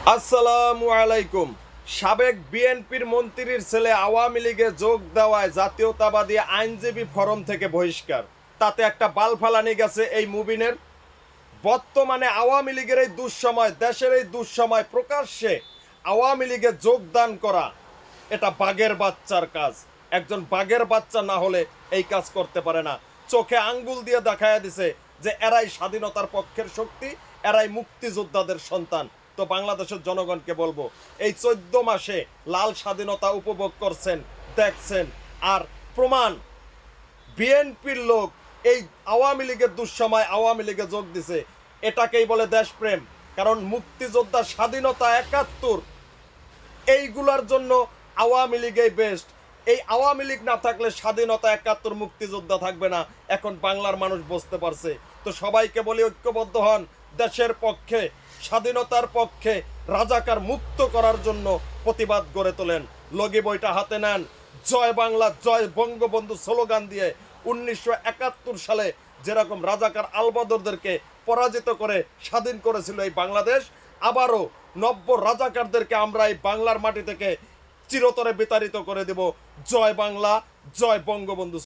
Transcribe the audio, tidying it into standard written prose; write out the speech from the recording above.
আসসালামু আলাইকুম। সাবেক বিএনপির মন্ত্রীর ছেলে আওয়ামী লীগে যোগ দেওয়ায় জাতীয়তাবাদী আইনজীবী ফোরাম থেকে বহিষ্কার। তাতে একটা বাল ফালানি গেছে এই মুবিনের। বর্তমানে আওয়ামী লীগের এই দুঃসময়, দেশের এই দুঃসময় প্রকাশ্যে আওয়ামী লীগে যোগদান করা এটা বাঘের বাচ্চার কাজ। একজন বাঘের বাচ্চা না হলে এই কাজ করতে পারে না। চোখে আঙ্গুল দিয়ে দেখায়া দিছে যে এরাই স্বাধীনতার পক্ষের শক্তি, এরাই মুক্তিযোদ্ধাদের সন্তান। তো বাংলাদেশের জনগণকে বলবো, এই 14 মাসে লাল স্বাধীনতা উপভোগ করছেন, দেখছেন, আর প্রমাণ বিএনপির লোক এই আওয়ামী লীগের দুঃসময় আওয়ামী লীগে যোগ দিছে। এটাকেই বলে দেশপ্রেম। কারণ মুক্তিযোদ্ধা, স্বাধীনতা 71, এইগুলার জন্য আওয়ামী লীগই বেস্ট। এই আওয়ামী লীগ না থাকলে স্বাধীনতা 71, মুক্তিযোদ্ধা থাকবে না। এখন বাংলার মানুষ বুঝতে পারছে। তো সবাইকে বলি, ঐক্যবদ্ধ হন, দেশের পক্ষে, স্বাধীনতার পক্ষে, রাজাকার মুক্ত করার জন্য প্রতিবাদ গড়ে তোলেন। লগি বইটা হাতে নেন, জয় বাংলা জয় বঙ্গবন্ধু স্লোগান দিয়ে 1971 সালে যেরকম রাজাকার আলবদরদেরকে পরাজিত করে স্বাধীন করেছিল এই বাংলাদেশ, আবারও নব্য রাজাকারদেরকে আমরা এই বাংলার মাটি থেকে চিরতরে বিতাড়িত করে দেব। জয় বাংলা, জয় বঙ্গবন্ধু।